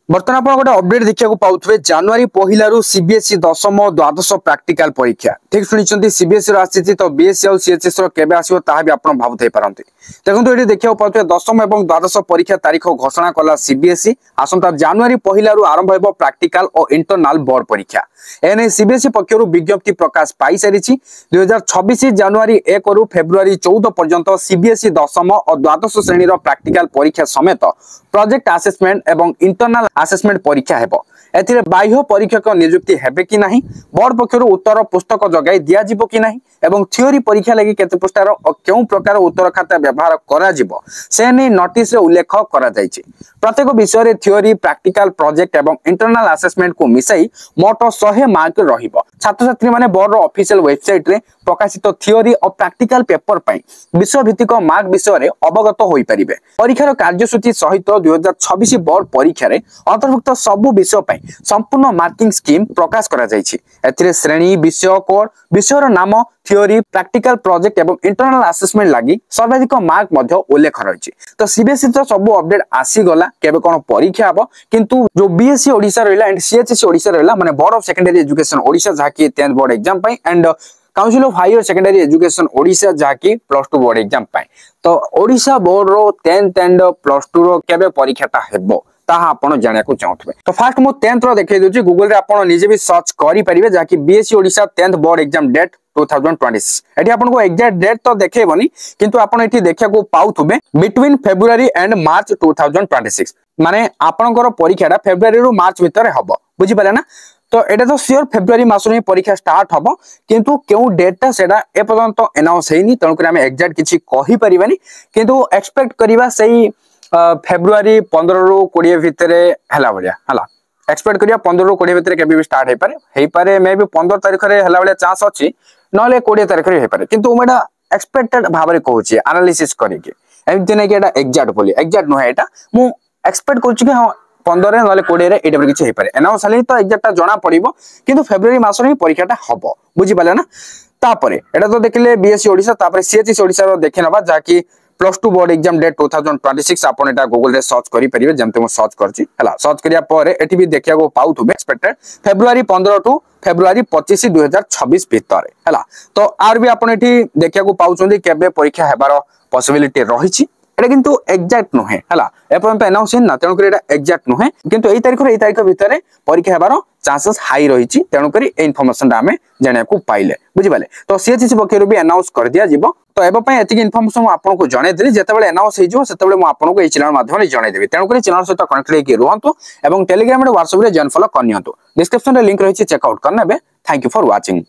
बर्तमान आप गोटे अपडेट देखा पाथे जनवरी पहला सीबीएसई दशम द्वादश प्राक्टिकल परीक्षा ठीक शुणी सीबीएसई आसी तो बीएसई और सीएचएस केबे आसो ता भी आप भावुई पारती देखो ये देखा पाथे दशम और द्वादश परीक्षा तारीख घोषणा कला सीबीएसई आसंता जनवरी पहला आरंभ हो प्राक्टिकल और इंटरनाल बोर्ड परीक्षा एने सीबीएसई पक्षर विज्ञप्ति प्रकाश पाई सारी 2026 जनवरी 1 रु फेब्रुआरी 14 पर्यंत सीबीएसई दशम और द्वादश श्रेणी प्राक्टिकल परीक्षा समेत प्रोजेक्ट असेसमेंट एवं इंटरनाल असेसमेंट परीक्षा हेबो एथिरे बाह्य परीक्षक नियुक्ति हेबे कि नाही बोर्ड पक्षर उत्तर पुस्तक जगाई दिया जिवो कि नाही एवं थ्योरी परीक्षा लगी केते पुस्तार और केउ प्रकार उत्तर खाता व्यवहार करा जिवो से नै नोटिस रे उल्लेख करा जायछि प्रत्येक विषय रे थ्योरी प्रैक्टिकल प्रोजेक्ट एवं इंटरनल असेसमेंट को मिसाई मोट 100 मार्क रहिबो छात्र छात्री माने बोर्ड रो ऑफिशियल वेबसाइट रे प्रकाशित थ्योरी और प्रैक्टिकल पेपर पई विषय भित्तिक मार्क विषय रे अवगत होई परिबे परीक्षार कार्यसूची सहित 2026 बोर्ड परीक्षा रे अंतर्भुक्त सब विषय पई संपूर्ण मार्किंग स्कीम प्रकाश करा जायछि एथिरे श्रेणी विषय कोड विषयर नाम थ्योरी प्रैक्टिकल प्रोजेक्ट एवं इंटरनल असेसमेंट लागि सर्वाधिक मार्क मध्य उल्लेख रहिछि तो सीबीएसई तो सब अपडेट आसी गला केबे कोन परीक्षा हबो किंतु जो बीएसई ओडिसा रहला एंड सीएचएस ओडिसा रहला माने board of secondary education Odisha जाकी 10th बोर्ड एग्जाम पई and council of higher secondary education Odisha जाकी +2 बोर्ड एग्जाम पई तो ओडिसा बोर्ड रो 10th एंड +2 रो केबे परीक्षाटा हेबो ताहा आपण जानिया को चाहथबे तो फर्स्ट मो 10th रो देखै दोची गूगल रे आपण निजे भी सर्च करि परिबे जाकी BSE Odisha 10th board exam date 2026 एटी आपन को एग्जैक्ट डेट तो देखेबनी किंतु आपन एटी देखिया को पाउथबे बिटवीन फेब्रुआरी एंड मार्च 2026 माने आपनकर परीक्षाटा फेब्रुआरी रु मार्च भीतर हबो बुझी पाले ना तो एटा तो श्योर फेब्रुआरी मास रे परीक्षा स्टार्ट हबो किंतु केउ डेटटा सेडा ए पर्यंत अनाउंस हेनी तणु कर हम एग्जैक्ट किछि कहि परिबानी किंतु एक्सपेक्ट करिवा सही फेब्रुआरी 15 रु 20 भीतर हला बलिया हला एक्सपेक्ट करिया 15 रु 20 भीतर केबे भी स्टार्ट हे पारे मे भी 15 तारिख रे हला बलिया चांस अछि नले 20 तारिख रे हे पारे किंतु मेडा एक्सपेक्टेड भाबरे कहूची एनालिसिस करिके एमति नै कि एटा एग्जैक्ट बोली एग्जैक्ट न है एटा मु एक्सपेक्ट करछु कि हां 15 रे नले 20 रे एटा किछि हे पारे अनाउंस हले तो एग्जैक्ट जणा पड़िबो किंतु फेब्रुआरी मास रे परीक्षाटा हबो बुझी पाले ना तापरे एटा तो देखले बीएसई ओडिसा तापरे सीएचएस ओडिसा रो देखि नबा जाकी +2 बोर्ड एग्जाम डेट 2026 आपण एटा गूगल रे सर्च करि परिबे जेमते मो सर्च करछि हला सर्च करिया पर एठी भी देखिया को पाउथबे एक्सपेक्टेड फेब्रुआरी 15 टू फेब्रुआरी 25 2026 भीतर हला तो आर भी आपण एठी देखिया को पाउछंदी केबे परीक्षा हेबार पॉसिबिलिटी रहिछि एटा किंतु एग्जैक्ट नहे हला ए पर्यंत अनाउंस ना तेनु करी एटा एग्जैक्ट नहे किंतु एई तारिख भीतर परीक्षा हेबार चांसेस हाई रहिछि तेनु करी ए इन्फॉर्मेशन हमें जानिया को पाइले बुझि पाले तो सीएचएस पक्षरु भी अनाउंस कर दिया जिवो तो एबो पय एतिक इन्फॉर्मेशन आपन को जणे देली जेतेबेले अनाउंस हे जिवो सेतेबेले मु आपन को ए चैनल माध्यम रे जणे देबी तेनु करी चैनल सहित कनेक्ट रहिके रहंतु एवं टेलीग्राम रे व्हाट्सएप रे जॉइन फॉलो करनियंतु डिस्क्रिप्शन रे लिंक रहिछि चेक आउट करनेबे थैंक यू फॉर वाचिंग।